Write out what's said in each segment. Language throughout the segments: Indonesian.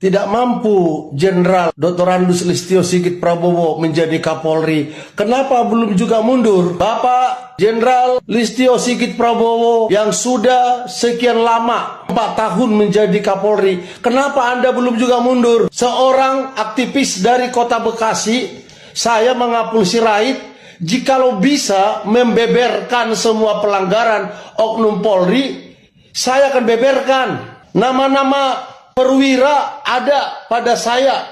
Tidak mampu Jenderal Dr. Andes Listio Sigit Prabowo menjadi Kapolri. Kenapa belum juga mundur? Bapak Jenderal Listio Sigit Prabowo yang sudah sekian lama 4 tahun menjadi Kapolri, kenapa Anda belum juga mundur? Seorang aktivis dari Kota Bekasi, saya mengapung sirait, jikalau bisa membeberkan semua pelanggaran oknum Polri, saya akan beberkan. Nama-nama perwira ada pada saya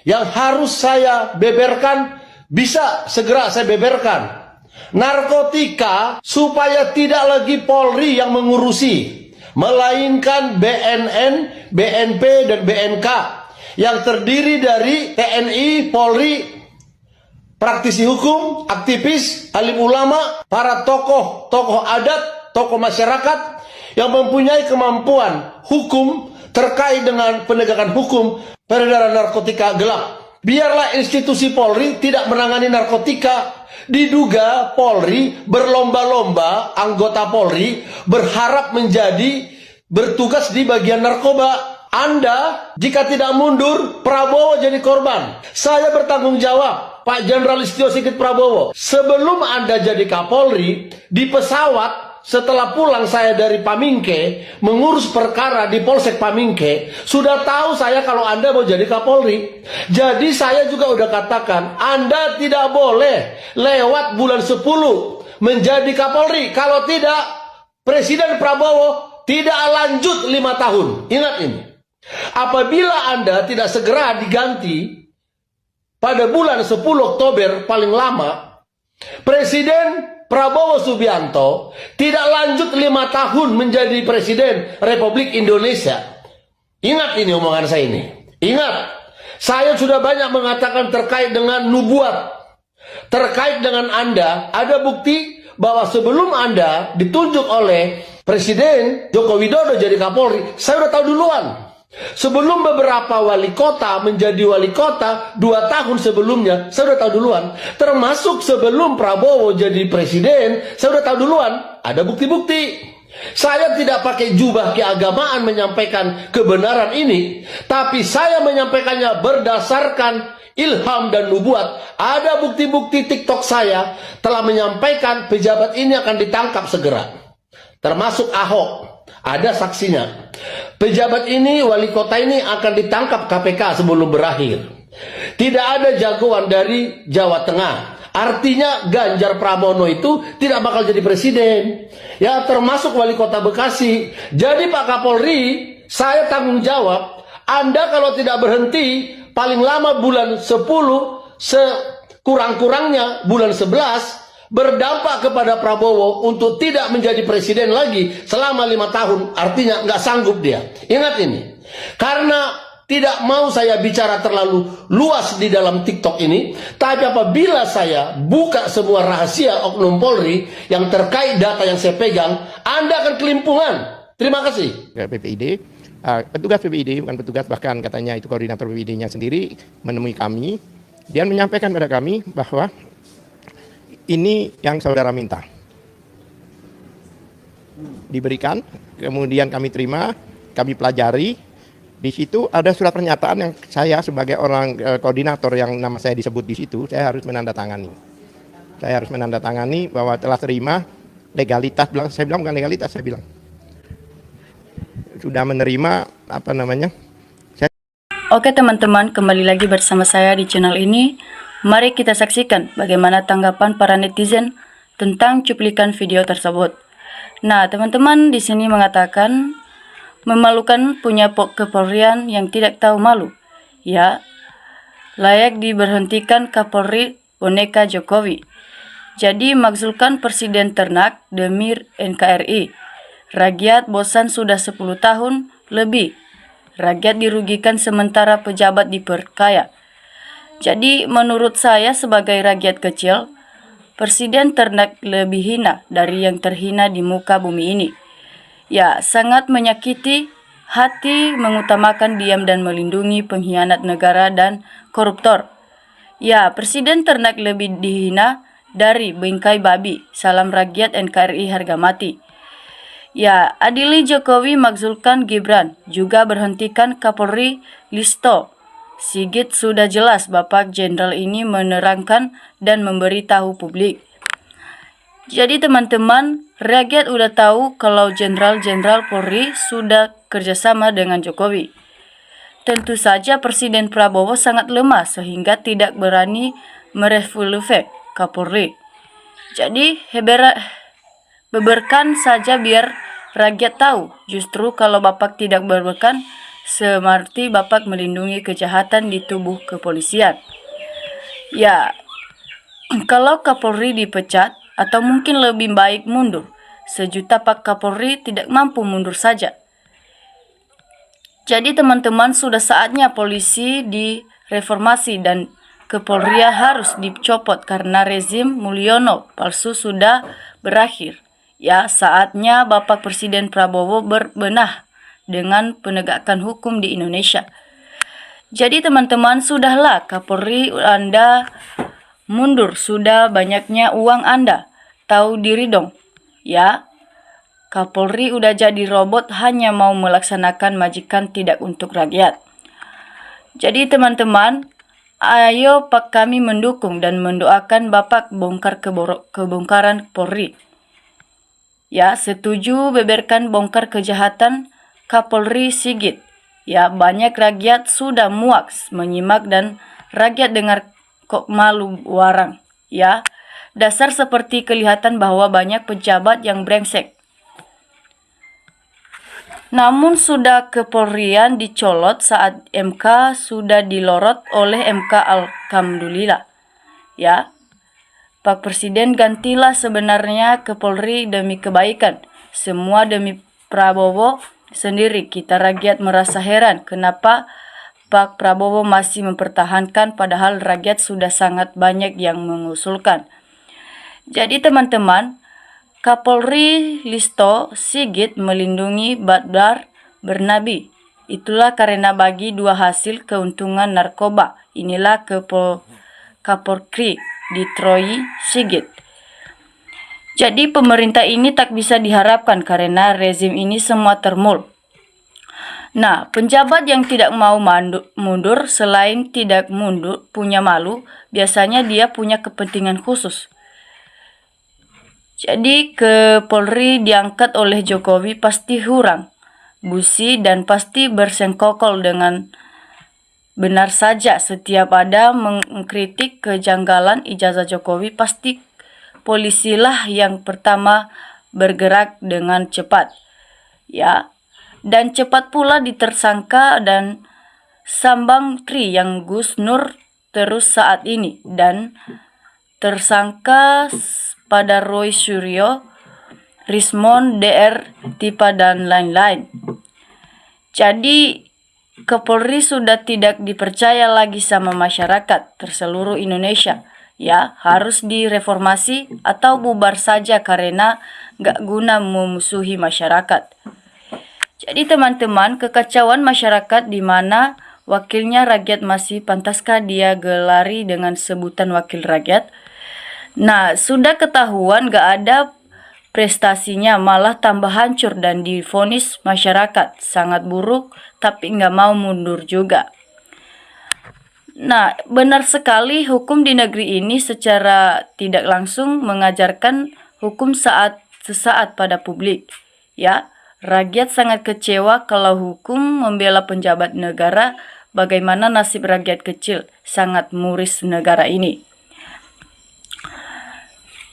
yang harus saya beberkan, bisa segera saya beberkan. Narkotika supaya tidak lagi Polri yang mengurusi, melainkan BNN, BNP, dan BNK yang terdiri dari TNI, Polri, praktisi hukum, aktivis, alim ulama, para tokoh adat, tokoh masyarakat yang mempunyai kemampuan hukum terkait dengan penegakan hukum peredaran narkotika gelap. Biarlah institusi Polri tidak menangani narkotika. Diduga Polri berlomba-lomba, anggota Polri berharap menjadi bertugas di bagian narkoba. Anda jika tidak mundur, Prabowo jadi korban. Saya bertanggung jawab, Pak Jenderal Listio Sigit Prabowo. Sebelum Anda jadi Kapolri, di pesawat setelah pulang saya dari Pamingke, mengurus perkara di Polsek Pamingke, sudah tahu saya kalau Anda mau jadi Kapolri. Jadi saya juga udah katakan, Anda tidak boleh lewat bulan 10 menjadi Kapolri. Kalau tidak, Presiden Prabowo tidak lanjut 5 tahun. Ingat ini. Apabila Anda tidak segera diganti pada bulan 10 Oktober paling lama, Presiden Prabowo Subianto tidak lanjut 5 tahun menjadi Presiden Republik Indonesia. Ingat ini omongan saya ini. Ingat, saya sudah banyak mengatakan terkait dengan nubuat. Terkait dengan Anda, ada bukti bahwa sebelum Anda ditunjuk oleh Presiden Joko Widodo jadi Kapolri, saya sudah tahu duluan. Sebelum beberapa wali kota menjadi wali kota 2 tahun sebelumnya, saya sudah tahu duluan. Termasuk sebelum Prabowo jadi presiden, saya sudah tahu duluan. Ada bukti-bukti. Saya tidak pakai jubah keagamaan menyampaikan kebenaran ini, tapi saya menyampaikannya berdasarkan ilham dan nubuat. Ada bukti-bukti TikTok saya telah menyampaikan pejabat ini akan ditangkap segera. Termasuk Ahok. Ada saksinya. Pejabat ini, wali kota ini akan ditangkap KPK sebelum berakhir. Tidak ada jagoan dari Jawa Tengah. Artinya Ganjar Pranowo itu tidak bakal jadi presiden. Ya, termasuk wali kota Bekasi. Jadi Pak Kapolri, saya tanggung jawab. Anda kalau tidak berhenti, paling lama bulan 10, sekurang-kurangnya bulan 11, berdampak kepada Prabowo untuk tidak menjadi presiden lagi selama 5 tahun. Artinya nggak sanggup dia. Ingat ini. Karena tidak mau saya bicara terlalu luas di dalam TikTok ini, tapi apabila saya buka sebuah rahasia oknum Polri yang terkait data yang saya pegang, Anda akan kelimpungan. Terima kasih. PPID, petugas PPID, bukan petugas, bahkan katanya itu koordinator PPID-nya sendiri menemui kami. Dia menyampaikan pada kami bahwa ini yang saudara minta. Diberikan, kemudian kami terima, kami pelajari. Di situ ada surat pernyataan yang saya sebagai orang koordinator yang nama saya disebut di situ, saya harus menandatangani. Saya harus menandatangani bahwa telah terima legalitas, saya bilang bukan legalitas, saya bilang. Sudah menerima, Oke teman-teman, kembali lagi bersama saya di channel ini. Mari kita saksikan bagaimana tanggapan para netizen tentang cuplikan video tersebut. Nah, teman-teman di sini mengatakan memalukan punya Kepolrian yang tidak tahu malu. Ya, layak diberhentikan Kapolri boneka Jokowi. Jadi maksudkan presiden ternak demi NKRI. Rakyat bosan sudah 10 tahun lebih. Rakyat dirugikan sementara pejabat diperkaya. Jadi menurut saya sebagai rakyat kecil, presiden ternak lebih hina dari yang terhina di muka bumi ini. Ya, sangat menyakiti hati mengutamakan diam dan melindungi pengkhianat negara dan koruptor. Ya, presiden ternak lebih dihina dari bingkai babi. Salam rakyat NKRI harga mati. Ya, adili Jokowi makzulkan Gibran, juga berhentikan Kapolri Listo Sigit. Sudah jelas Bapak Jenderal ini menerangkan dan memberitahu publik. Jadi teman-teman, rakyat udah tahu kalau Jenderal-Jenderal Polri sudah kerjasama dengan Jokowi. Tentu saja Presiden Prabowo sangat lemah sehingga tidak berani merevolve Kapolri. Jadi beberkan saja biar rakyat tahu. Justru kalau Bapak tidak beberkan, seperti Bapak melindungi kejahatan di tubuh kepolisian. Ya, kalau Kapolri dipecat atau mungkin lebih baik mundur, sejuta Pak Kapolri tidak mampu mundur saja. Jadi teman-teman, sudah saatnya polisi direformasi dan Kepolri harus dicopot karena rezim Mulyono palsu sudah berakhir. Ya, saatnya Bapak Presiden Prabowo berbenah dengan penegakan hukum di Indonesia. Jadi teman-teman, sudahlah Kapolri Anda mundur, sudah banyaknya uang Anda. Tahu diri dong. Ya, Kapolri udah jadi robot, hanya mau melaksanakan majikan, tidak untuk rakyat. Jadi teman-teman, ayo Pak, kami mendukung dan mendoakan Bapak bongkar kebongkaran Polri. Ya, setuju beberkan bongkar kejahatan Kapolri Sigit. Ya, banyak rakyat sudah muak menyimak dan rakyat dengar kok malu warang. Ya, dasar seperti kelihatan bahwa banyak pejabat yang brengsek. Namun sudah kepolrian dicolot saat MK sudah dilorot oleh MK, alhamdulillah. Ya, Pak Presiden gantilah sebenarnya ke Polri demi kebaikan. Semua demi Prabowo sendiri. Kita rakyat merasa heran kenapa Pak Prabowo masih mempertahankan padahal rakyat sudah sangat banyak yang mengusulkan. Jadi teman-teman, Kapolri Listo Sigit melindungi Badar Bernabi. Itulah karena bagi dua hasil keuntungan narkoba. Inilah Kapolri di Troy Sigit. Jadi pemerintah ini tak bisa diharapkan karena rezim ini semua termul. Nah, penjabat yang tidak mau mundur selain tidak mundur punya malu, biasanya dia punya kepentingan khusus. Jadi ke Polri diangkat oleh Jokowi pasti hurang, busi dan pasti bersengkokol dengan benar saja. Setiap ada mengkritik kejanggalan ijazah Jokowi, pasti polisilah yang pertama bergerak dengan cepat. Ya, dan cepat pula ditersangka dan sambang tri yang Gus Nur terus saat ini dan tersangka pada Roy Suryo, Rismon, DR, Tipa dan lain-lain. Jadi Kapolri sudah tidak dipercaya lagi sama masyarakat terseluruh Indonesia. Ya, harus direformasi atau bubar saja karena gak guna memusuhi masyarakat. Jadi teman-teman, kekacauan masyarakat di mana wakilnya rakyat masih pantaskah dia gelari dengan sebutan wakil rakyat? Nah, sudah ketahuan gak ada prestasinya, malah tambah hancur dan divonis masyarakat sangat buruk, tapi gak mau mundur juga. Nah, benar sekali hukum di negeri ini secara tidak langsung mengajarkan hukum sesaat pada publik. Ya, rakyat sangat kecewa kalau hukum membela penjabat negara. Bagaimana nasib rakyat kecil? Sangat muris negara ini.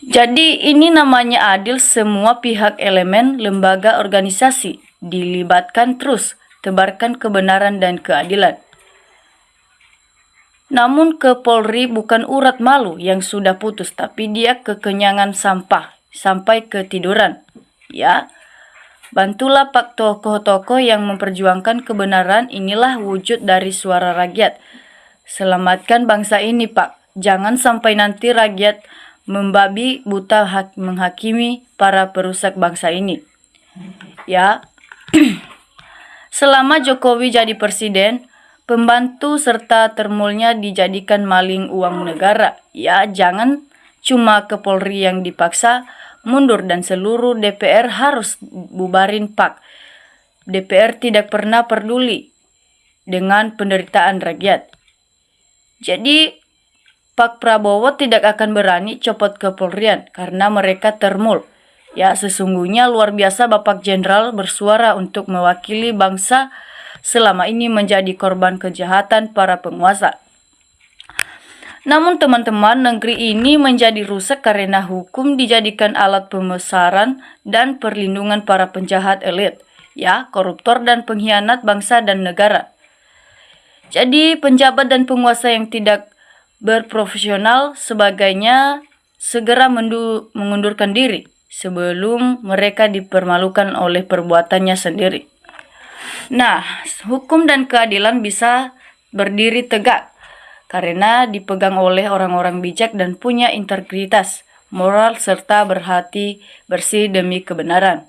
Jadi ini namanya adil, semua pihak, elemen, lembaga, organisasi dilibatkan terus, tebarkan kebenaran dan keadilan. Namun ke Polri bukan urat malu yang sudah putus, tapi dia kekenyangan sampah sampai ketiduran. Ya, bantulah Pak tokoh-tokoh yang memperjuangkan kebenaran, inilah wujud dari suara rakyat. Selamatkan bangsa ini Pak, jangan sampai nanti rakyat membabi buta menghakimi para perusak bangsa ini. Ya, selama Jokowi jadi presiden, pembantu serta termulnya dijadikan maling uang negara. Ya, jangan cuma ke Polri yang dipaksa, mundur dan seluruh DPR harus bubarin PAK. DPR tidak pernah peduli dengan penderitaan rakyat. Jadi Pak Prabowo tidak akan berani copot Kepolisian karena mereka termul. Ya, sesungguhnya luar biasa Bapak Jenderal bersuara untuk mewakili bangsa selama ini menjadi korban kejahatan para penguasa. Namun teman-teman, negeri ini menjadi rusak karena hukum dijadikan alat pembesaran dan perlindungan para penjahat elit, ya, koruptor dan pengkhianat bangsa dan negara. Jadi penjabat dan penguasa yang tidak berprofesional sebagainya segera mengundurkan diri sebelum mereka dipermalukan oleh perbuatannya sendiri. Nah, hukum dan keadilan bisa berdiri tegak karena dipegang oleh orang-orang bijak dan punya integritas, moral serta berhati bersih demi kebenaran.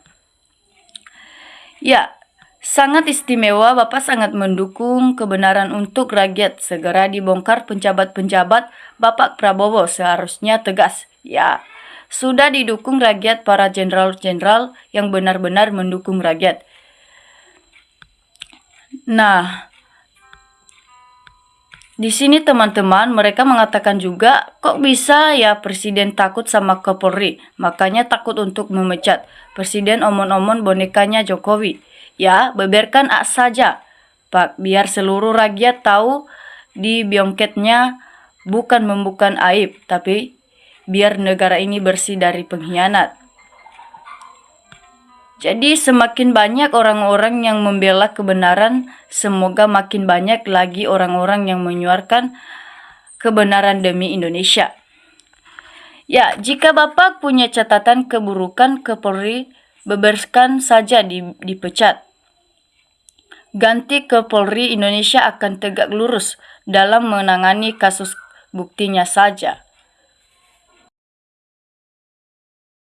Ya, sangat istimewa, Bapak sangat mendukung kebenaran untuk rakyat. Segera dibongkar penjabat-penjabat, Bapak Prabowo seharusnya tegas. Ya, sudah didukung rakyat para jenderal-jenderal yang benar-benar mendukung rakyat. Nah, di sini teman-teman mereka mengatakan juga kok bisa ya presiden takut sama Kapolri, makanya takut untuk memecat. Presiden omon-omon bonekanya Jokowi. Ya, beberkan saja, Pak, biar seluruh rakyat tahu di biongketnya bukan membuka aib, tapi biar negara ini bersih dari pengkhianat. Jadi semakin banyak orang-orang yang membela kebenaran, semoga makin banyak lagi orang-orang yang menyuarakan kebenaran demi Indonesia. Ya, jika Bapak punya catatan keburukan Kapolri, beberskan saja dipecat. Ganti Kapolri, Indonesia akan tegak lurus dalam menangani kasus buktinya saja.